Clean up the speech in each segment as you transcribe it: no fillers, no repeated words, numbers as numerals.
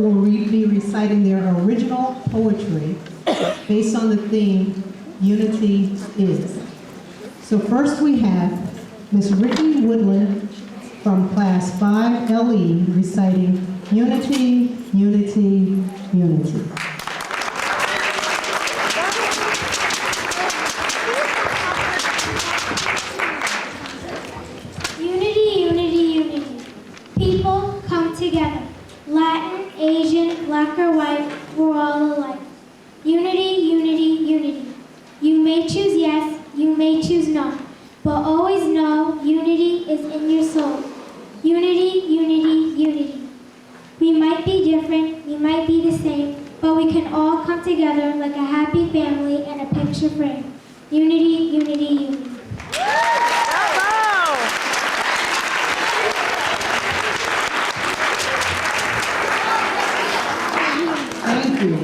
will be reciting their original poetry based on the theme, Unity Is. So first we have Miss Ricky Woodland from Class 5 LE reciting Unity, Unity, Unity. Unity, unity, unity. People come together. Latin, Asian, black or white, we're all alike. Unity, unity, unity. You may choose yes, you may choose no, but always know unity is in your soul. Unity, unity, unity. We might be different, we might be the same, but we can all come together like a happy family in a picture frame. Unity, unity, unity. Thank you.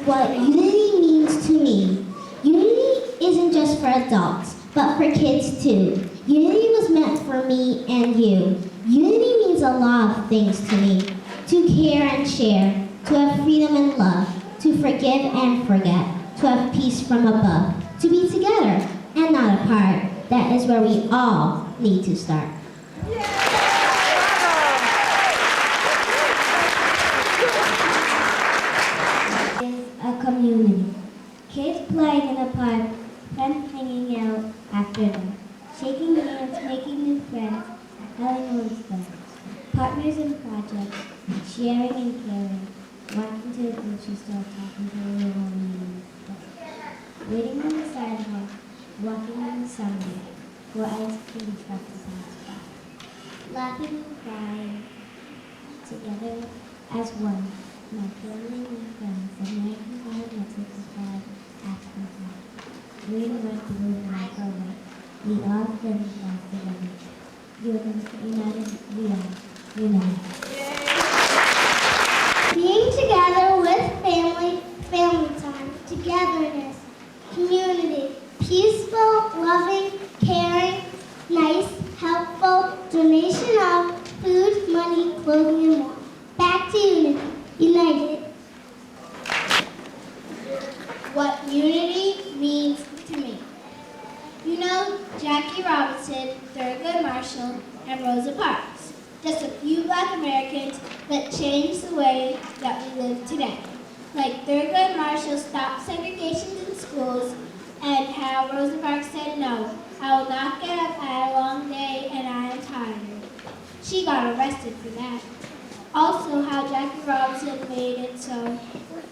What unity means to me. Unity isn't just for adults, but for kids too. Unity was meant for me and you. Unity means a lot of things to me. To care and share, to have freedom and love, to forgive and forget, to have peace from above, to be together and not apart. That is where we all need to start. A community. Kids playing in a park, friends hanging out after them, shaking hands, making new friends, telling old stories, partners in projects, sharing and caring, walking to the grocery store, talking to a little woman, waiting on the sidewalk, walking in the sunlight, where ice cream trucks pass by, laughing and crying, together as one. My family and friends, American Flag, Mexican Flag, African Flag. Green, red, blue, black, or white. We all stand flag together. United, we are united. Being together with family, family time, togetherness, community, peaceful, loving, caring, nice, helpful, donation of food, money, clothing, and more. Back to unity. United. What unity means to me. You know Jackie Robinson, Thurgood Marshall, and Rosa Parks. Just a few Black Americans that changed the way that we live today. Like Thurgood Marshall stopped segregation in schools, and how Rosa Parks said, "No, I will not get up, I had a long day and I am tired." She got arrested for that. Also, how Jackie Robinson made it so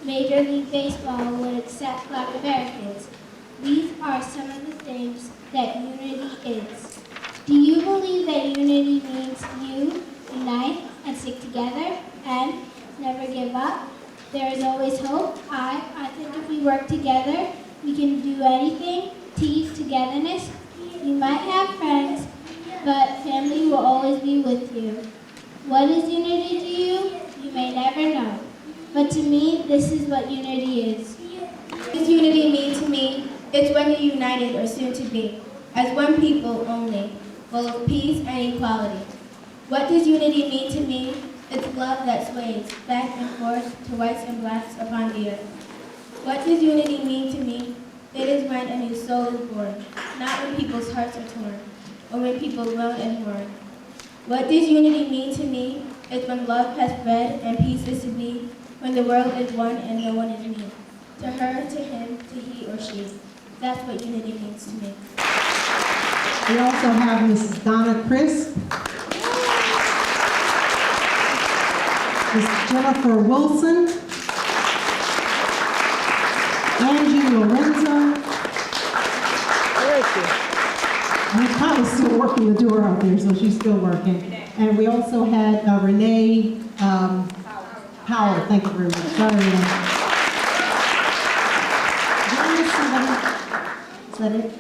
Major League Baseball would accept Black Americans. These are some of the things that unity is. Do you believe that unity means you unite and stick together and never give up? There is always hope. I think if we work together, we can do anything. Teach togetherness. You might have friends, but family will always be with you. What is unity to you? You may never know. But to me, this is what unity is. What does unity mean to me? It's when you're united or soon to be, as one people only, full of peace and equality. What does unity mean to me? It's love that sways back and forth to whites and blacks upon the earth. What does unity mean to me? It is when a new soul is born, not when people's hearts are torn, or when people groan and mourn. What does unity mean to me? It's when love has spread and peace is to be, when the world is one and no one is me. To her, to him, to he or she. That's what unity means to me. We also have Mrs. Donna Crisp, Ms. Jennifer Wilson, Angie Lorenzo. I'm probably still working the door out there, so she's still working. And we also had Renee Powell. Thank you very much. Sorry, Renee. Is that it?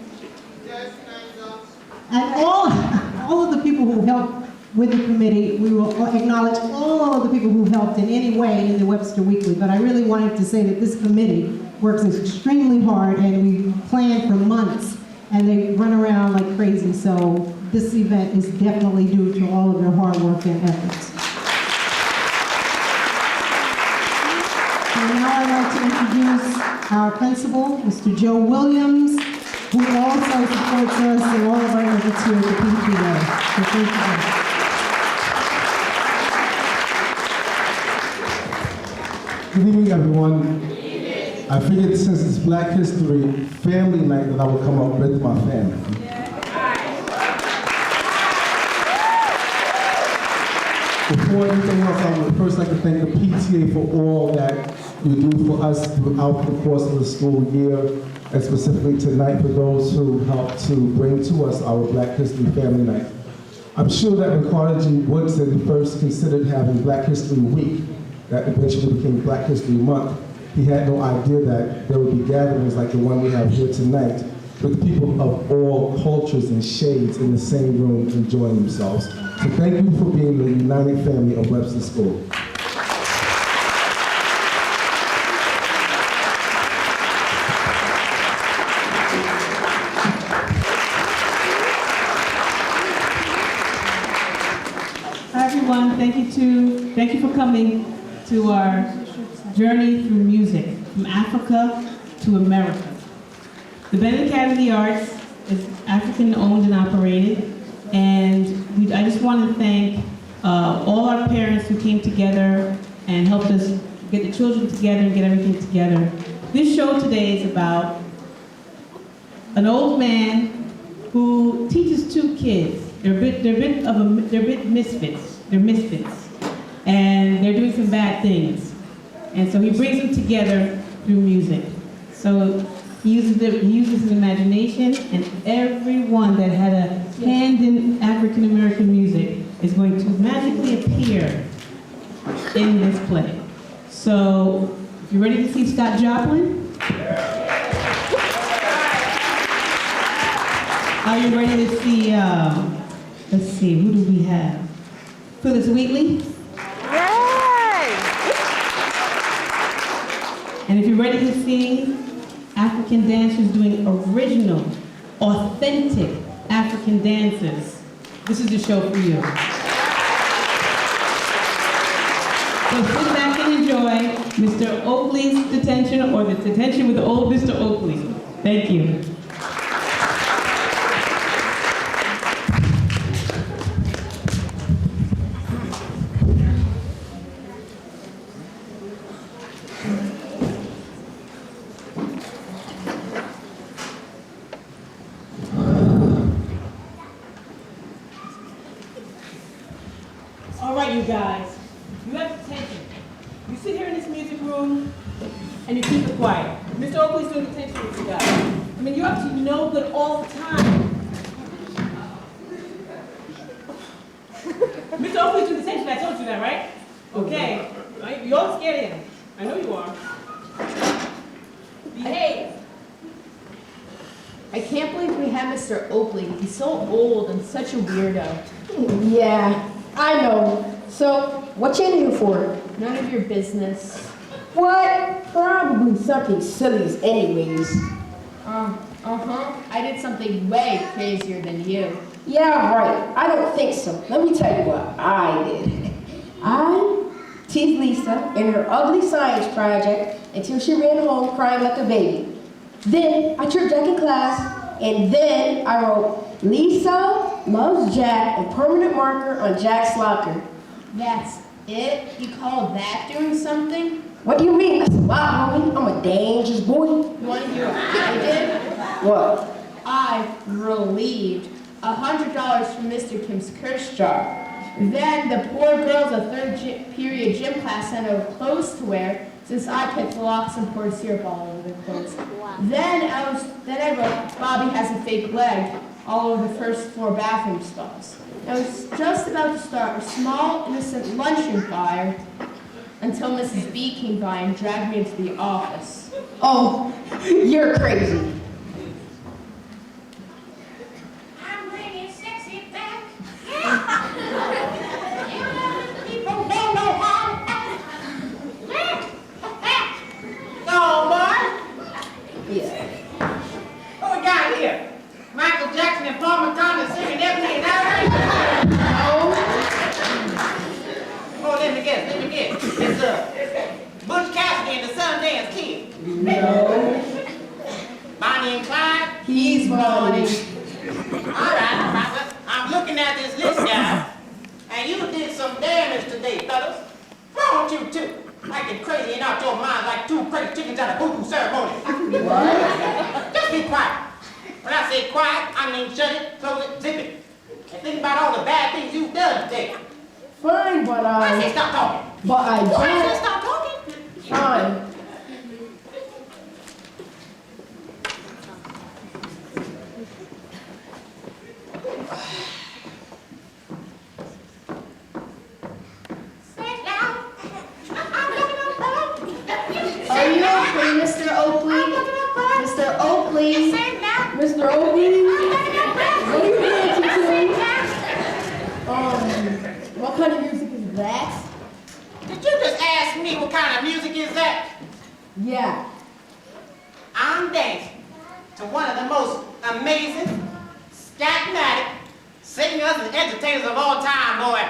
And all of the people who helped with the committee, we will acknowledge all of the people who helped in any way in the Webster Weekly. But I really wanted to say that this committee works extremely hard, and we planned for months and they run around like crazy. So this event is definitely due to all of their hard work and efforts. And now I'd like to introduce our principal, Mr. Joe Williams, who also supports us in all of our efforts here at the PTA. So thank you, Joe. Good evening, everyone. I figured since it's Black History Family Night that I would come up with my family. Before anything else, I would first like to thank the PTA for all that you do for us throughout the course of the school year, and specifically tonight for those who helped to bring to us our Black History Family Night. I'm sure that when Carter G. Woodson first considered having Black History Week, that eventually became Black History Month, he had no idea that there would be gatherings like the one we have here tonight with people of all cultures and shades in the same room enjoying themselves. So thank you for being the united family of Webster School. Hi everyone, thank you for coming to our journey through music, from Africa to America. The Bennett Academy of the Arts is African owned and operated, and I just want to thank all our parents who came together and helped us get the children together and get everything together. This show today is about an old man who teaches two kids. They're a bit misfits. They're misfits, and they're doing some bad things. And so he brings them together through music. So he uses his imagination, and everyone that had a hand in African American music is going to magically appear in this play. So if you're ready to see Scott Joplin, are you ready to see? Let's see, who do we have? Phyllis Wheatley. And if you're ready to see African dancers doing original, authentic African dances, this is the show for you. So sit back and enjoy Mr. Oakley's Detention, or the Detention with the old Mr. Oakley. Thank you. All right, you guys, you have detention. You sit here in this music room and you keep it quiet. Mr. Oakley's doing detention with you guys. I mean, you're up to no good all the time. Mr. Oakley's doing detention, I told you that, right? Okay. You're all scared of him. I know you are. Behave. I can't believe we have Mr. Oakley. He's so old and such a weirdo. Yeah, I know. So, what you in here for? None of your business. What? Probably something silly anyways. I did something way crazier than you. Yeah, right. I don't think so. Let me tell you what I did. I teased Lisa in her ugly science project until she ran home crying like a baby. Then I tripped Jack in class, and then I wrote, Lisa loves Jack, a permanent marker on Jack's locker. That's it? You call that doing something? What do you mean? That's a lot, homie. I'm a dangerous boy. You want to hear what I did? What? I relieved $100 from Mr. Kim's curse jar. Then the poor girls of third period gym class had no clothes to wear, since I picked the locks and poured syrup all over their clothes. Then I wrote, Bobby has a fake leg all over the first floor bathroom stalls. I was just about to start a small, innocent luncheon fire until Mrs. B came by and dragged me into the office. Oh, you're crazy. I'm bringing sexy back. Oh, Mark. Yeah. What we got here? Jackson and Paul McCartney singing everything and everything? Oh, let me guess. It's Butch Cassidy and the Sundance Kid. No. Bonnie and Clyde? He's Bonnie. All right. Well, I'm looking at this list, guys, and you did some damage today, fellas. Why don't you two? Acting crazy and out your mind like two crazy chickens at a voodoo ceremony. What? Just be quiet. When I say quiet, I mean shut it, close it, zip it. And think about all the bad things you've done today. Fine, but I say stop talking. But I I said don't. stop talking. Fine. Are you okay, Mr. Oakley? Mr. Oakley? Mr. Oakley? What are you dancing to? What kind of music is that? Did you just ask me what kind of music is that? Yeah. I'm dancing to one of the most amazing, scatmatic singers and entertainers of all time, boy.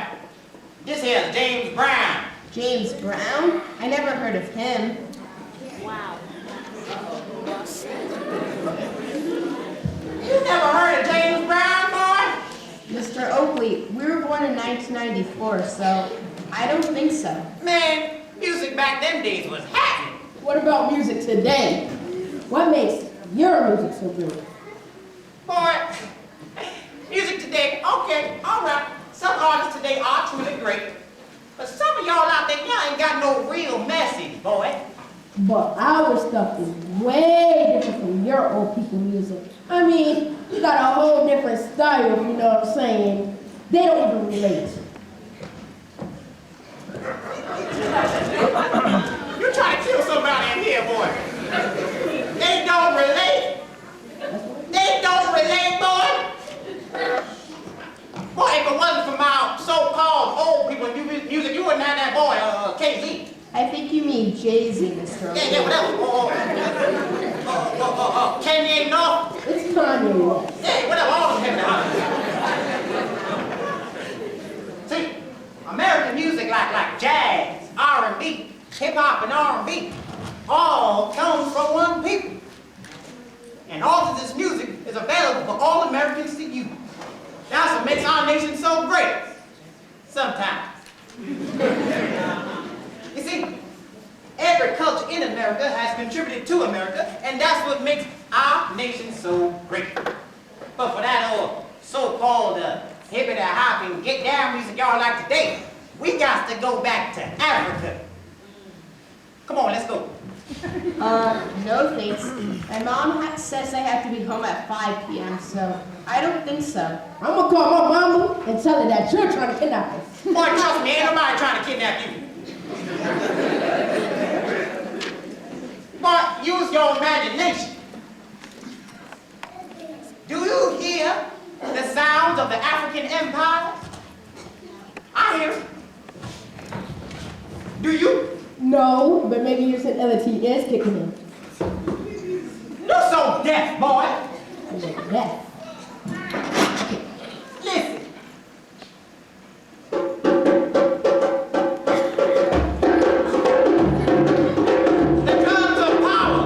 This here's James Brown. James Brown? I never heard of him. You never heard of James Brown, boy? Mr. Oakley, we were born in 1994, so I don't think so. Man, music back them days was happening. What about music today? What makes your music so good? Boy, music today, okay, all right. Some artists today are truly great. But some of y'all out there, y'all ain't got no real message, boy. But our stuff is way different from your old people music. I mean, you got a whole different style, you know what I'm saying? They don't even relate. You trying to kill somebody in here, boy. They don't relate. They don't relate, boy. Boy, if it wasn't for my so-called old people music, you wouldn't have that boy, KZ. I think you mean Jay-Z, Mr. Oakley. Yeah, whatever. Kanye North. It's Kanye West. Yeah, whatever. All of them have the See, American music like jazz, R&B, hip-hop and R&B, all comes from one people. And all of this music is available for all Americans to use. That's what makes our nation so great. Sometimes. You see, every culture in America has contributed to America, and that's what makes our nation so great. But for that old so-called hippity-hopping, get-down music y'all like today, we got to go back to Africa. Come on, let's go. No thanks. My mom says I have to be home at 5 p.m., so I don't think so. I'm gonna call my mama and tell her that you're trying to kidnap us. Boy, trust me, ain't nobody trying to kidnap you. But use your imagination. Do you hear the sounds of the African empire? I hear it. Do you? No, but maybe you said LT is kicking in. You're so deaf, boy. Yeah. Listen. The drums of power,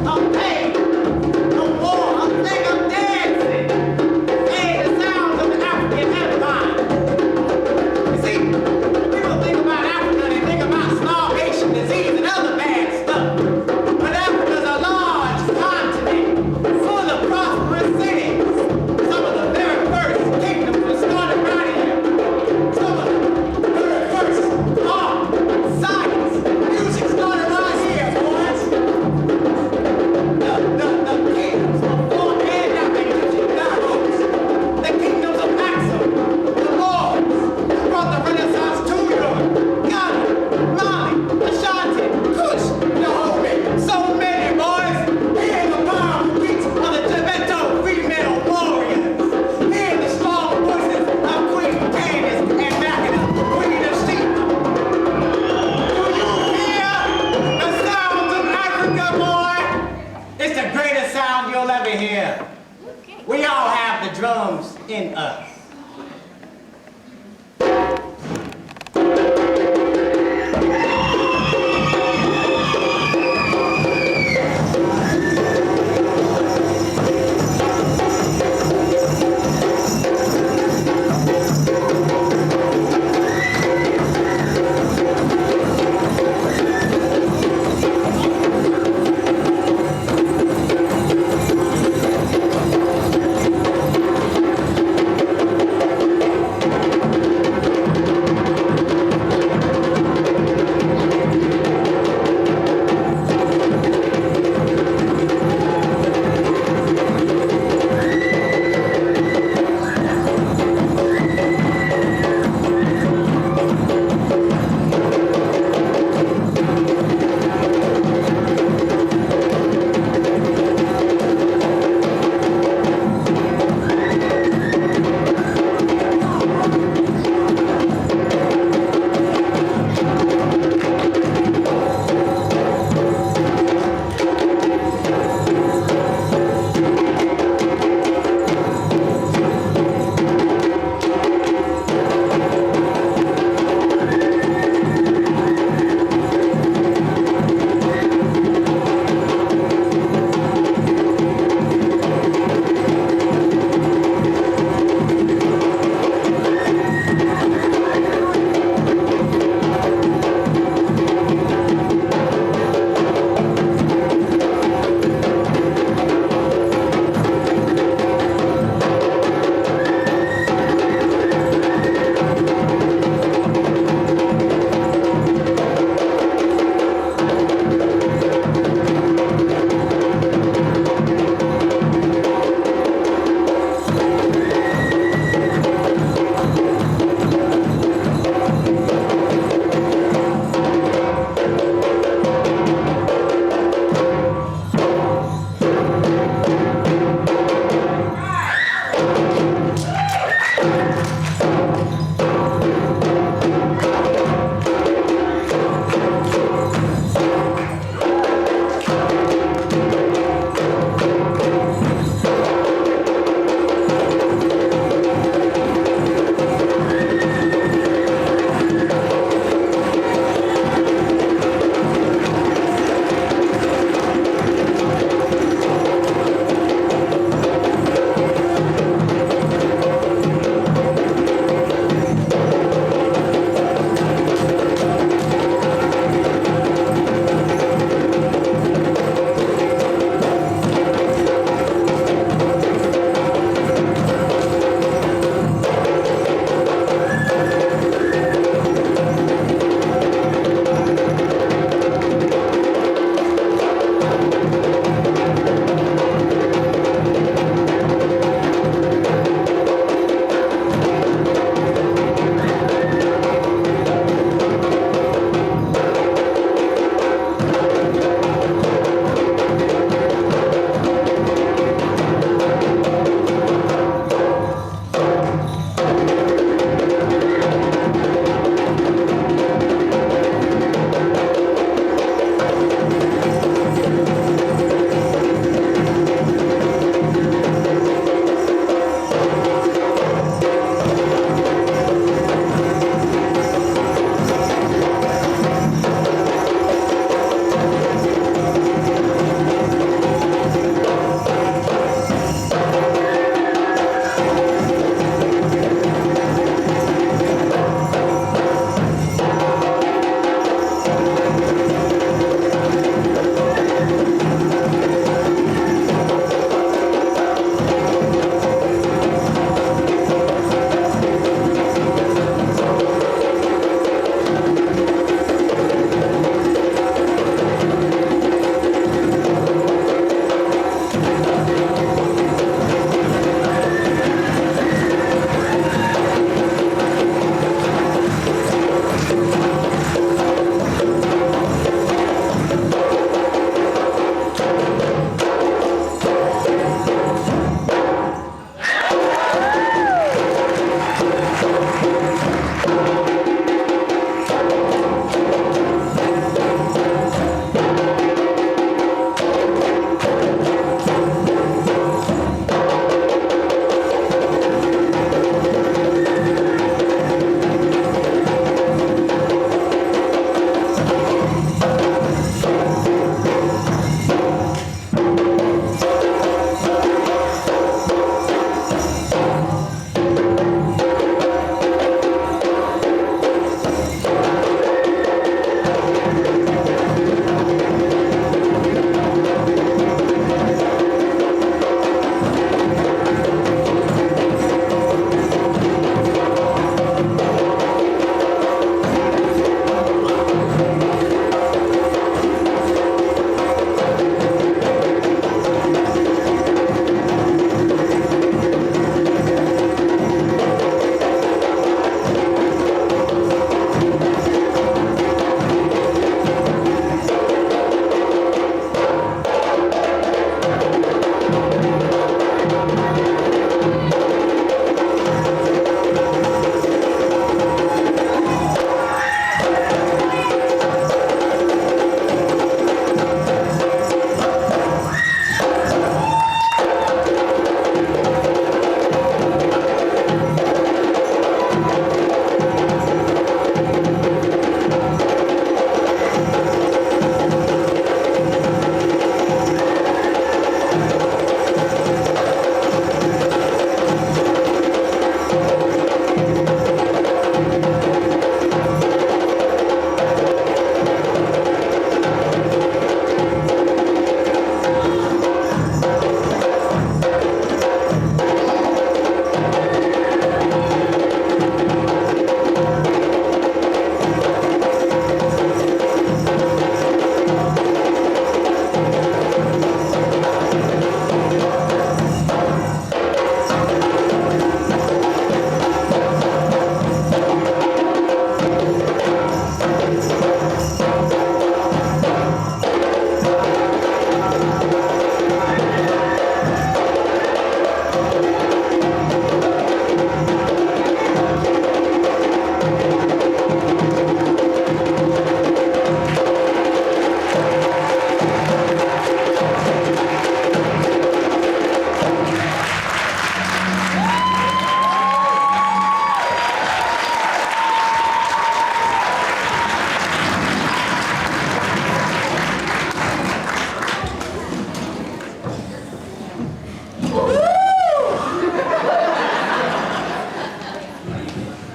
of pain, of war, of sing, of dancing, and the sounds of the African empire. You see, people think about Africa, they think about starvation, disease, and other bad stuff. But Africa's a large continent full of prosperous the drums in us.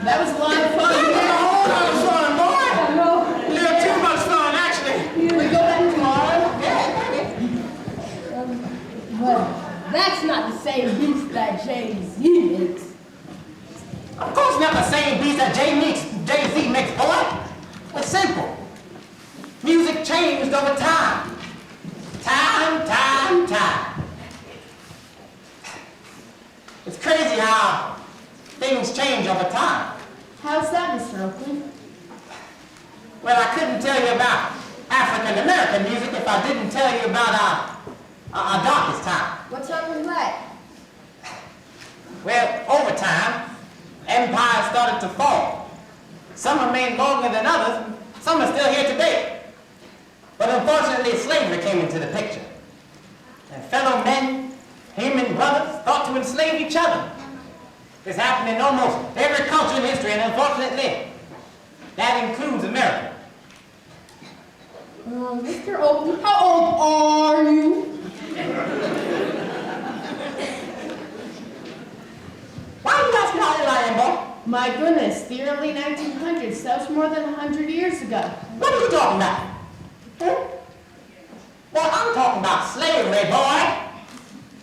That was a lot of fun. Yeah, a whole lot of fun, boy. A little too much fun, actually. We go back tomorrow. But that's not the same beast that Jay-Z makes. Of course not the same beats that Jay-Z makes, boy. It's simple. Music changed over time. Time. It's crazy how things change over time. How's that, Mr. Oakley? Well, I couldn't tell you about African American music if I didn't tell you about our darkest time. What time was that? Well, over time, empires started to fall. Some remained longer than others, some are still here today. But unfortunately, slavery came into the picture. And fellow men, human brothers, thought to enslave each other. This happened in almost every culture in history, and unfortunately, that includes America. Mr. Oakley, how old are you? Why are you asking how old I am, boy? My goodness, the early 1900s. That was more than 100 years ago. What are you talking about? Huh? Well, I'm talking about slavery, boy.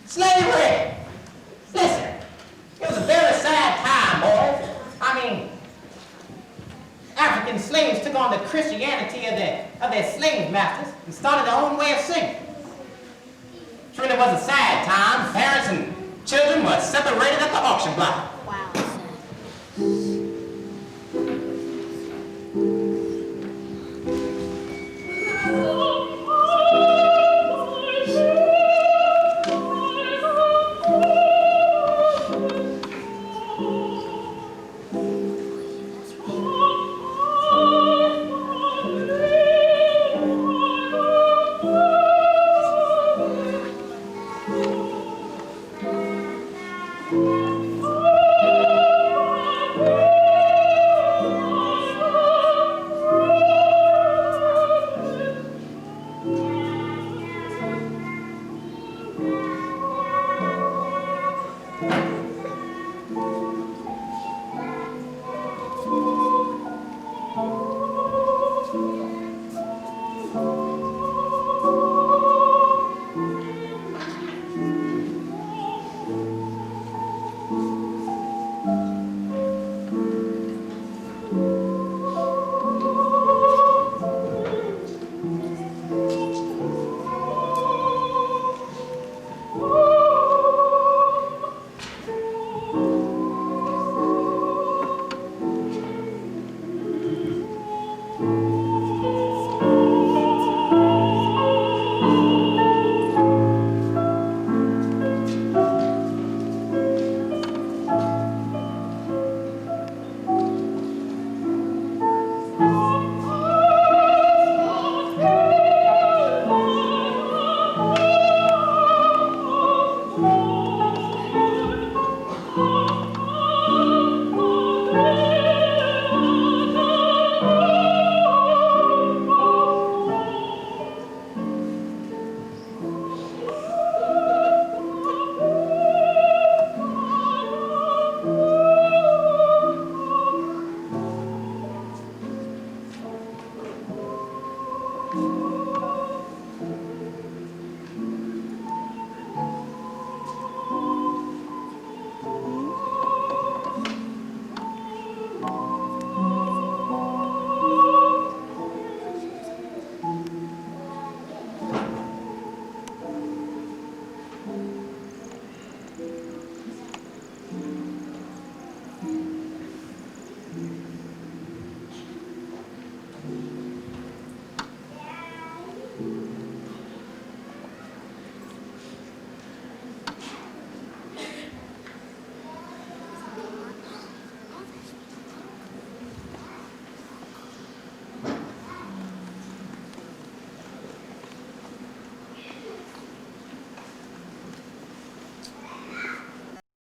Slavery. Listen, it was a very sad time, boys. I mean, African slaves took on the Christianity of their slave masters and started their own way of singing. Truly was a sad time. Parents and children were separated at the auction block.